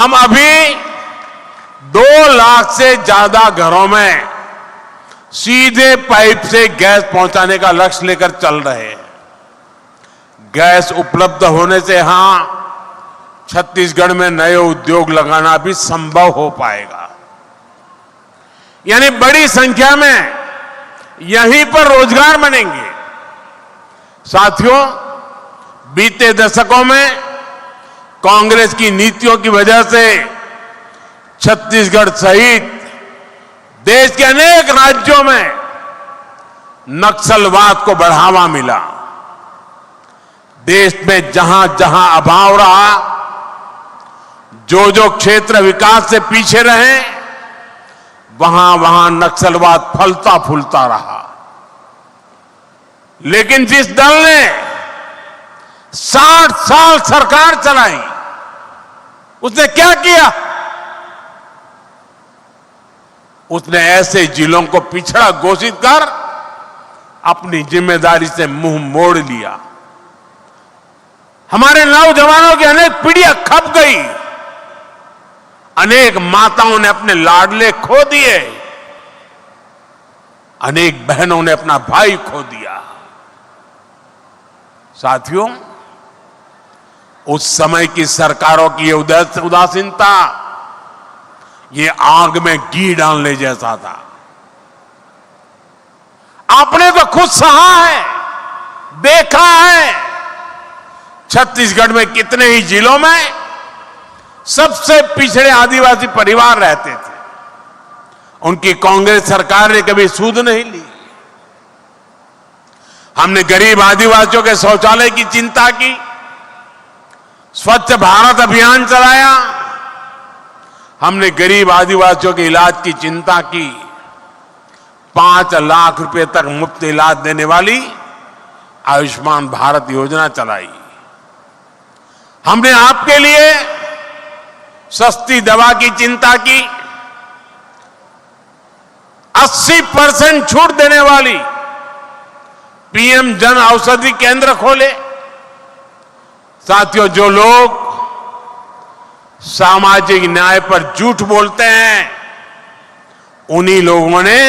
हम अभी 2 लाख से ज्यादा घरों में सीधे पाइप से गैस पहुंचाने का लक्ष्य लेकर चल रहे हैं। गैस उपलब्ध होने से यहां छत्तीसगढ़ में नए उद्योग लगाना भी संभव हो पाएगा। यानी बड़ी संख्या में यहीं पर रोजगार बनेंगे। साथियों, बीते दशकों में कांग्रेस की नीतियों की वजह से छत्तीसगढ़ सहित देश के अनेक राज्यों में नक्सलवाद को बढ़ावा मिला। देश में जहां जहां अभाव रहा, जो क्षेत्र विकास से पीछे रहे, वहां वहां नक्सलवाद फलता फूलता रहा। लेकिन जिस दल ने 60 साल सरकार चलाई, उसने क्या किया? उसने ऐसे जिलों को पिछड़ा घोषित कर अपनी जिम्मेदारी से मुंह मोड़ लिया। हमारे नौजवानों की अनेक पीढ़ियां खप गई। अनेक माताओं ने अपने लाडले खो दिए। अनेक बहनों ने अपना भाई खो दिया। साथियों, उस समय की सरकारों की ये उदासीनता, ये आग में घी डालने जैसा था। आपने तो खुद सहा है, देखा है। छत्तीसगढ़ में कितने ही जिलों में सबसे पिछड़े आदिवासी परिवार रहते थे। उनकी कांग्रेस सरकार ने कभी सूद नहीं ली। हमने गरीब आदिवासियों के शौचालय की चिंता की, स्वच्छ भारत अभियान चलाया। हमने गरीब आदिवासियों के इलाज की चिंता की। 5 लाख रुपए तक मुफ्त इलाज देने वाली आयुष्मान भारत योजना चलाई। हमने आपके लिए सस्ती दवा की चिंता की। 80% छूट देने वाली पीएम जन औषधि केंद्र खोले। साथियों, जो लोग सामाजिक न्याय पर झूठ बोलते हैं, उन्हीं लोगों ने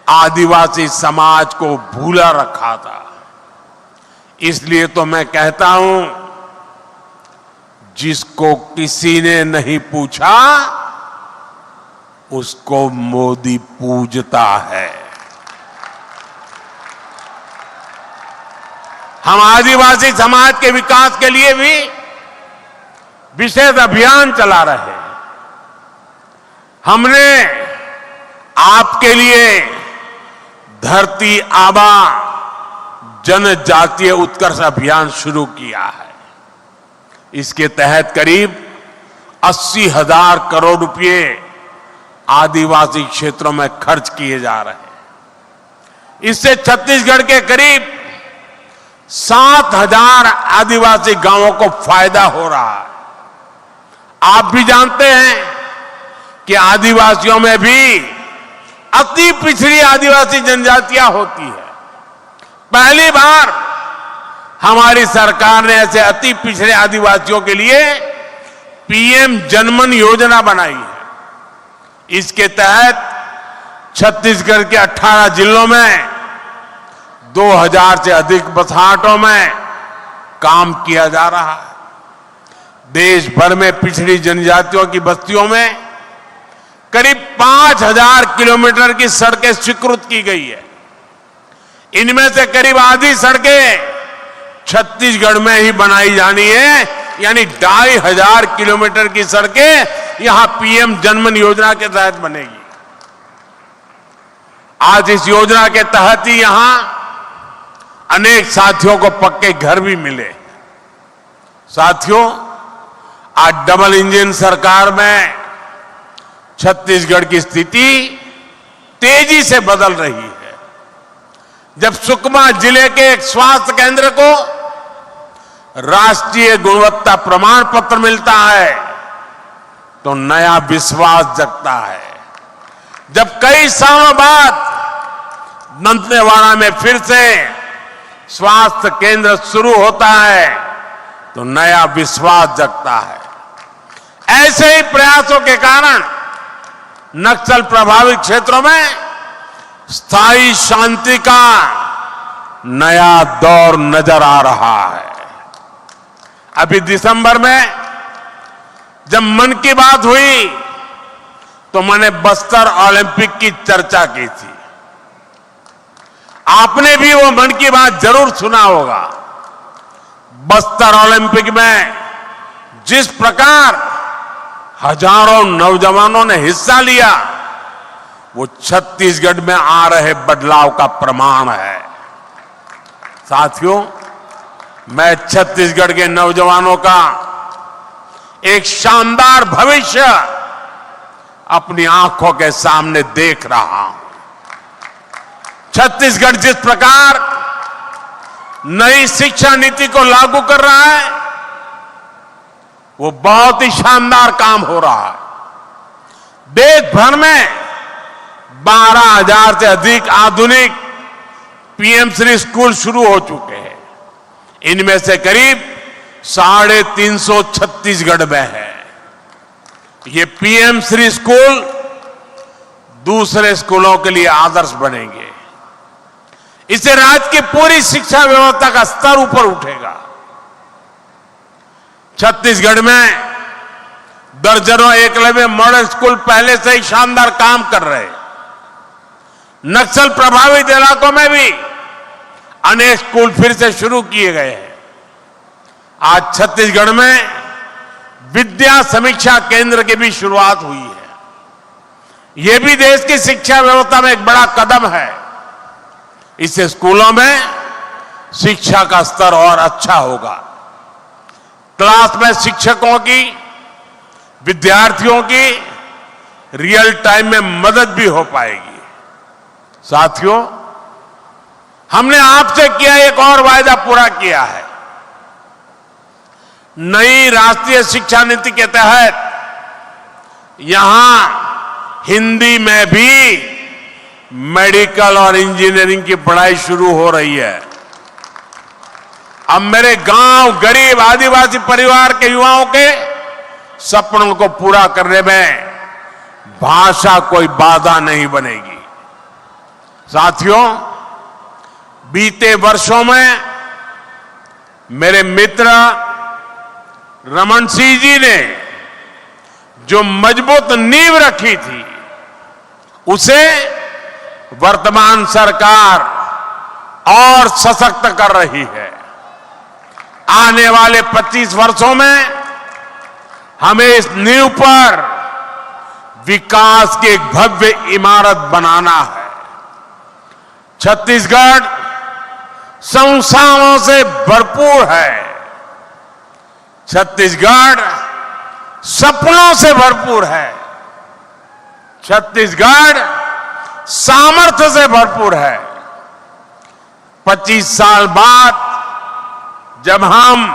आदिवासी समाज को भूला रखा था। इसलिए तो मैं कहता हूं, जिसको किसी ने नहीं पूछा, उसको मोदी पूजता है। हम आदिवासी समाज के विकास के लिए भी विशेष अभियान चला रहे हैं। हमने आपके लिए धरती आबा जनजातीय उत्कर्ष अभियान शुरू किया है। इसके तहत करीब 80,000 करोड़ रुपए आदिवासी क्षेत्रों में खर्च किए जा रहे हैं। इससे छत्तीसगढ़ के करीब 7,000 आदिवासी गांवों को फायदा हो रहा है। आप भी जानते हैं कि आदिवासियों में भी अति पिछड़ी आदिवासी जनजातियां होती है। पहली बार हमारी सरकार ने ऐसे अति पिछड़े आदिवासियों के लिए पीएम जनमन योजना बनाई है। इसके तहत छत्तीसगढ़ के 18 जिलों में 2000 से अधिक बसाहटों में काम किया जा रहा है। देश भर में पिछड़ी जनजातियों की बस्तियों में करीब 5000 किलोमीटर की सड़कें स्वीकृत की गई है। इनमें से करीब आधी सड़कें छत्तीसगढ़ में ही बनाई जानी है, यानी 2500 किलोमीटर की सड़कें यहां पीएम जनमन योजना के तहत बनेगी। आज इस योजना के तहत ही यहां अनेक साथियों को पक्के घर भी मिले। साथियों, आज डबल इंजन सरकार में छत्तीसगढ़ की स्थिति तेजी से बदल रही है। जब सुकमा जिले के एक स्वास्थ्य केंद्र को राष्ट्रीय गुणवत्ता प्रमाण पत्र मिलता है, तो नया विश्वास जगता है। जब कई सालों बाद दंतेवाड़ा में फिर से स्वास्थ्य केंद्र शुरू होता है, तो नया विश्वास जगता है। ऐसे ही प्रयासों के कारण नक्सल प्रभावित क्षेत्रों में स्थायी शांति का नया दौर नजर आ रहा है। अभी दिसंबर में जब मन की बात हुई तो मैंने बस्तर ओलंपिक की चर्चा की थी। आपने भी वो मन की बात जरूर सुना होगा। बस्तर ओलंपिक में जिस प्रकार हजारों नौजवानों ने हिस्सा लिया, वो छत्तीसगढ़ में आ रहे बदलाव का प्रमाण है। साथियों, मैं छत्तीसगढ़ के नौजवानों का एक शानदार भविष्य अपनी आंखों के सामने देख रहा हूं। छत्तीसगढ़ जिस प्रकार नई शिक्षा नीति को लागू कर रहा है, वो बहुत ही शानदार काम हो रहा है। देश भर में 12,000 से अधिक आधुनिक पीएम श्री स्कूल शुरू हो चुके हैं। इनमें से करीब 350 छत्तीसगढ़ में है। ये पीएम श्री स्कूल दूसरे स्कूलों के लिए आदर्श बनेंगे। इससे राज्य की पूरी शिक्षा व्यवस्था का स्तर ऊपर उठेगा। छत्तीसगढ़ में दर्जनों एकलव्य मॉडल स्कूल पहले से ही शानदार काम कर रहे हैं। नक्सल प्रभावित इलाकों में भी अनेक स्कूल फिर से शुरू किए गए हैं। आज छत्तीसगढ़ में विद्या समीक्षा केंद्र की भी शुरुआत हुई है। यह भी देश की शिक्षा व्यवस्था में एक बड़ा कदम है। इससे स्कूलों में शिक्षा का स्तर और अच्छा होगा। क्लास में शिक्षकों की, विद्यार्थियों की रियल टाइम में मदद भी हो पाएगी। साथियों, हमने आपसे किया एक और वायदा पूरा किया है। नई राष्ट्रीय शिक्षा नीति के तहत यहां हिंदी में भी मेडिकल और इंजीनियरिंग की पढ़ाई शुरू हो रही है। अब मेरे गांव, गरीब आदिवासी परिवार के युवाओं के सपनों को पूरा करने में भाषा कोई बाधा नहीं बनेगी। साथियों, बीते वर्षों में मेरे मित्र रमन सिंह जी ने जो मजबूत नींव रखी थी, उसे वर्तमान सरकार और सशक्त कर रही है। आने वाले 25 वर्षों में हमें इस नींव पर विकास की एक भव्य इमारत बनाना है। छत्तीसगढ़ संसाधनों से भरपूर है। छत्तीसगढ़ सपनों से भरपूर है। छत्तीसगढ़ सामर्थ्य से भरपूर है। 25 साल बाद जब हम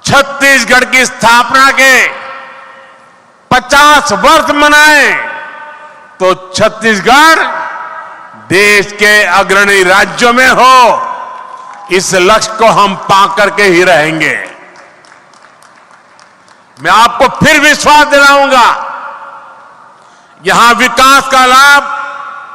छत्तीसगढ़ की स्थापना के 50 वर्ष मनाएं, तो छत्तीसगढ़ देश के अग्रणी राज्यों में हो, इस लक्ष्य को हम पा करके ही रहेंगे। मैं आपको फिर विश्वास दिलाऊंगा, यहां विकास का लाभ